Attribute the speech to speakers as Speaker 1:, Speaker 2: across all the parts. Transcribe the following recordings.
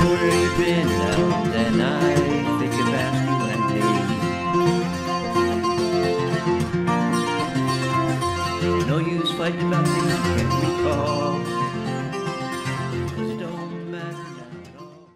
Speaker 1: where you been now? Then I think of asking one day. No use fighting about things you can't recall, 'cause it don't matter now at all.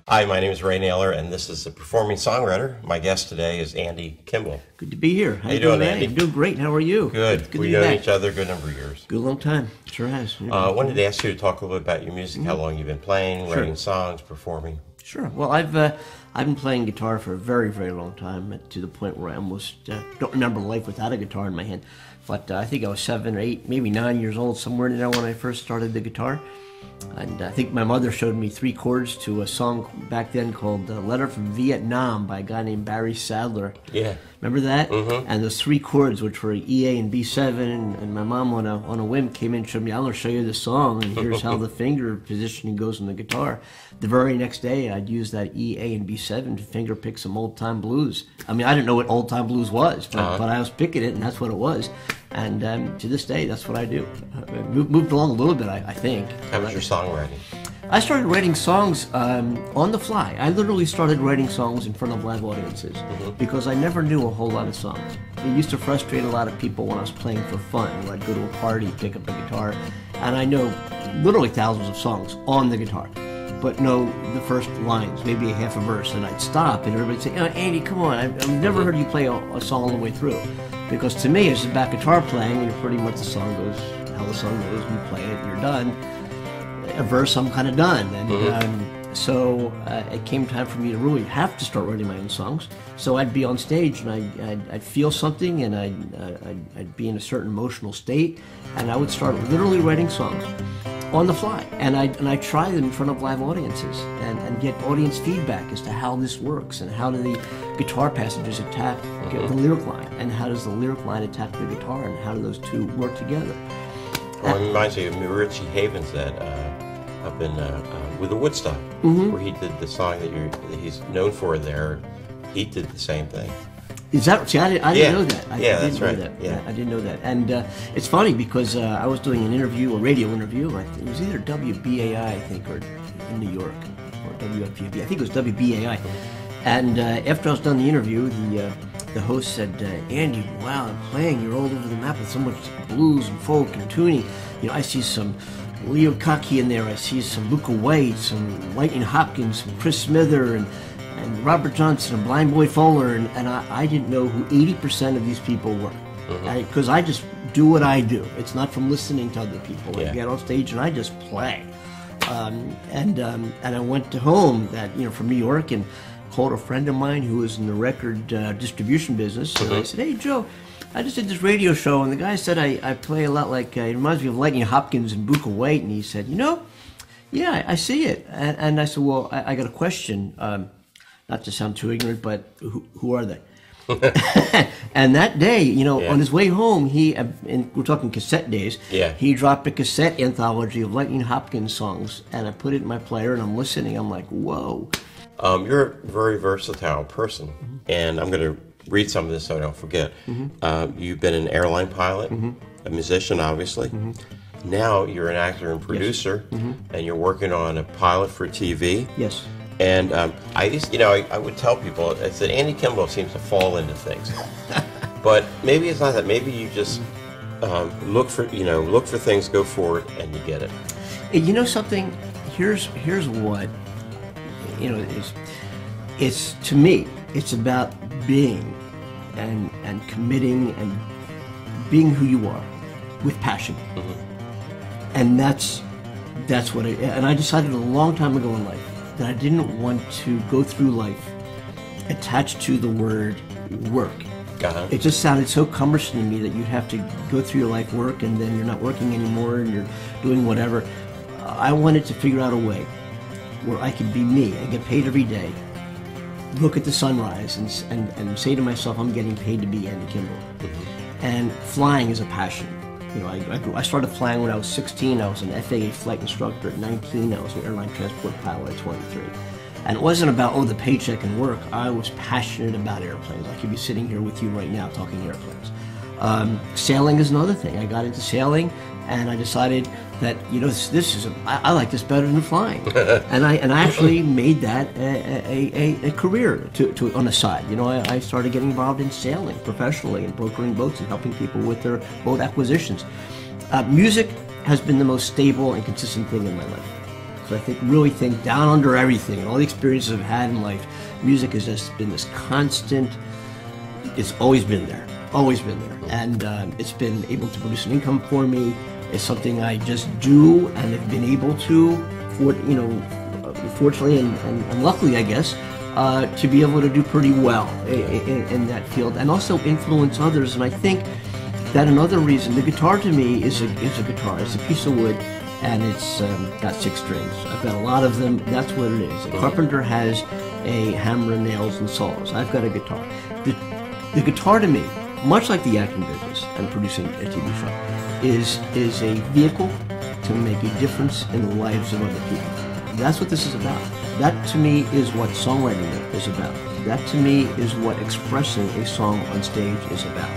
Speaker 2: Hi, my name is Ray Naylor, and this is the Performing Songwriter. My guest today is Andy Kimbel.
Speaker 1: Good to be here.
Speaker 2: How you doing,
Speaker 1: Andy?
Speaker 2: Andy?
Speaker 1: I'm doing great. How are you?
Speaker 2: Good. We've known each other a good number of years.
Speaker 1: Good long time. Sure has. Yeah.
Speaker 2: I wanted to ask you to talk a little bit about your music, how long you've been playing,
Speaker 1: Sure.
Speaker 2: writing songs, performing.
Speaker 1: Sure. Well, I've been playing guitar for a very, very long time, to the point where I almost don't remember life without a guitar in my hand. But I think I was 7 or 8, maybe 9 years old, somewhere in there when I first started the guitar. And I think my mother showed me 3 chords to a song back then called Letter from Vietnam by a guy named Barry Sadler.
Speaker 2: Yeah.
Speaker 1: Remember that?
Speaker 2: Mm-hmm.
Speaker 1: And those 3 chords, which were E, A, and B7, and my mom on a whim came in and showed me, I'm going to show you this song, and here's how the finger positioning goes on the guitar. The very next day, I'd use that E, A, and B7 to finger pick some old-time blues. I mean, I didn't know what old-time blues was, but I was picking it, and that's what it was. And to this day, that's what I do. Moved along a little bit, I think.
Speaker 2: How was your songwriting?
Speaker 1: I started writing songs on the fly. I literally started writing songs in front of live audiences because I never knew a whole lot of songs. It used to frustrate a lot of people when I was playing for fun. Where I'd go to a party, pick up a guitar, and I know literally thousands of songs on the guitar, but know the first lines, maybe a half a verse, and I'd stop and everybody'd say, "Oh, Andy, come on, I've never heard you play a song all the way through." Because to me, it's about guitar playing, and pretty much the song goes how the song goes, and you play it, and you're done. A verse, I'm kind of done. And so it came time for me to really have to start writing my own songs. So I'd be on stage, and I'd feel something, and I'd be in a certain emotional state, and I would start literally writing songs on the fly. And I try them in front of live audiences and get audience feedback as to how this works, and how do the guitar passages attack the lyric line, and how does the lyric line attack the guitar, and how do those two work together.
Speaker 2: Well, it reminds me of Richie Havens that up in with the Woodstock, where he did the song that he's known for there. He did the same thing.
Speaker 1: Is that? See, I didn't know that. I
Speaker 2: that's
Speaker 1: didn't know
Speaker 2: right.
Speaker 1: that.
Speaker 2: Yeah,
Speaker 1: I didn't know that. And it's funny because I was doing an interview, a radio interview. It was either WBAI, I think, or in New York, or WFPB. I think it was WBAI. And after I was done the interview, the host said, "Andy, wow, I'm playing. You're all over the map with so much blues and folk and tuning. You know, I see some Leo Cocky in there. I see some Luca White, some Lightning Hopkins, some Chris Smither, and Robert Johnson, and Blind Boy Fowler, and I didn't know who 80% of these people were, because I just do what I do. It's not from listening to other people. I get on stage and I just play, and I went to home from New York and called a friend of mine who was in the record distribution business, and I said, "Hey Joe, I just did this radio show, and the guy said I play a lot like, it reminds me of Lightning Hopkins and Luca White," and he said, "Yeah, I see it." And I said, "Well, I got a question. Not to sound too ignorant, but who are they?" And that day, on his way home, and we're talking cassette days, he dropped a cassette anthology of Lightning Hopkins songs, and I put it in my player, and I'm listening. I'm like, whoa.
Speaker 2: You're a very versatile person, and I'm going to read some of this so I don't forget. You've been an airline pilot, a musician, obviously. Now you're an actor and producer, and you're working on a pilot for TV.
Speaker 1: Yes.
Speaker 2: And I would tell people, I said, Andy Kimbel seems to fall into things. But maybe it's not that. Maybe you just look for things, go for it, and you get it.
Speaker 1: You know something? Here's what, it's to me, it's about being and committing and being who you are with passion. And that's what and I decided a long time ago in life that I didn't want to go through life attached to the word work. It just sounded so cumbersome to me that you'd have to go through your life work, and then you're not working anymore and you're doing whatever. I wanted to figure out a way where I could be me and get paid every day, look at the sunrise and say to myself, I'm getting paid to be Andy Kimbel. And flying is a passion. I started flying when I was 16. I was an FAA flight instructor at 19. I was an airline transport pilot at 23. And it wasn't about, oh, the paycheck and work. I was passionate about airplanes. I could be sitting here with you right now talking airplanes. Sailing is another thing. I got into sailing, and I decided that, you know, I like this better than flying. and I actually made that a career on the side. You know, I started getting involved in sailing professionally and brokering boats and helping people with their boat acquisitions. Music has been the most stable and consistent thing in my life. So I really think down under everything and all the experiences I've had in life, music has just been this constant. It's always been there, and it's been able to produce an income for me. It's something I just do and have been able to, fortunately and luckily, I guess, to be able to do pretty well in that field, and also influence others. And I think that another reason, the guitar to me is a guitar. It's a piece of wood. And it's got 6 strings. I've got a lot of them. That's what it is. A carpenter has a hammer and nails and saws. I've got a guitar. The guitar to me, much like the acting business and producing a TV show, is a vehicle to make a difference in the lives of other people. That's what this is about. That to me is what songwriting is about. That to me is what expressing a song on stage is about.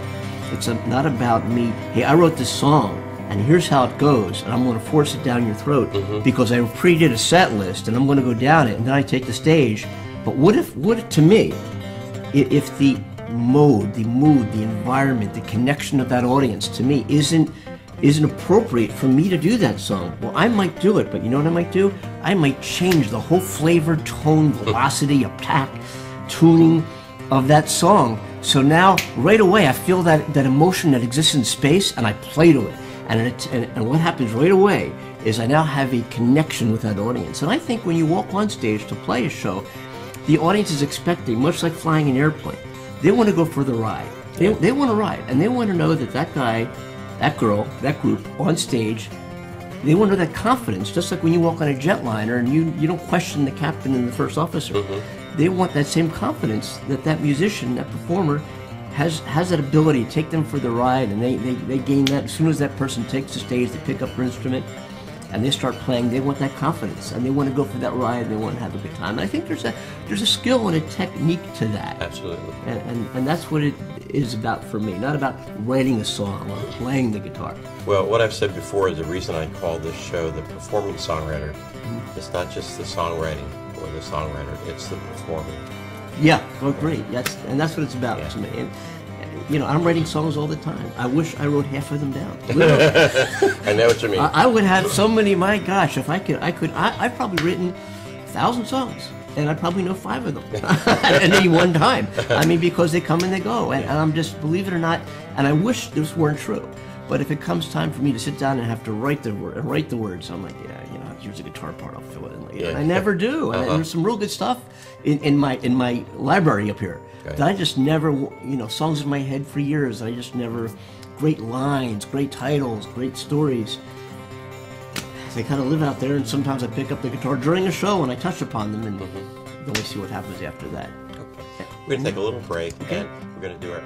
Speaker 1: It's not about me, hey, I wrote this song, and here's how it goes, and I'm going to force it down your throat because I pre-did a set list, and I'm going to go down it, and then I take the stage. But what if to me, if the mode, the mood, the environment, the connection of that audience to me isn't appropriate for me to do that song? Well, I might do it, but you know what I might do? I might change the whole flavor, tone, velocity, attack, tuning of that song. So now, right away, I feel that emotion that exists in space, and I play to it. And what happens right away is I now have a connection with that audience. And I think when you walk on stage to play a show, the audience is expecting, much like flying an airplane, they want to go for the ride. They want to ride, and they want to know that guy, that girl, that group on stage, they want to know that confidence, just like when you walk on a jetliner and you don't question the captain and the first officer. They want that same confidence that musician, that performer, has that ability to take them for the ride, and they gain that as soon as that person takes the stage, they pick up their instrument, and they start playing. They want that confidence, and they want to go for that ride, and they want to have a good time. And I think there's a skill and a technique to that.
Speaker 2: Absolutely.
Speaker 1: And that's what it is about for me, not about writing a song or playing the guitar.
Speaker 2: Well, what I've said before is the reason I call this show the Performing Songwriter. It's not just the songwriting or the songwriter, it's the performing.
Speaker 1: Yeah, well, great. That's what it's about to me. And you know, I'm writing songs all the time. I wish I wrote half of them down.
Speaker 2: I know what you mean.
Speaker 1: I would have so many. My gosh, if I could. I've probably written 1,000 songs, and I probably know 5 of them at any one time. I mean, because they come and they go, and I'm just, believe it or not. And I wish this weren't true. But if it comes time for me to sit down and have to write the words, I'm like, yeah, you know, here's a guitar part, I'll fill it in later. I never do. And there's some real good stuff in my library up here.
Speaker 2: Right.
Speaker 1: That I just never, you know, songs in my head for years. I just never, great lines, great titles, great stories. They kind of live out there, and sometimes I pick up the guitar during a show and I touch upon them, and then we see what happens after that.
Speaker 2: Okay. We're going to take a little break, and we're going to do our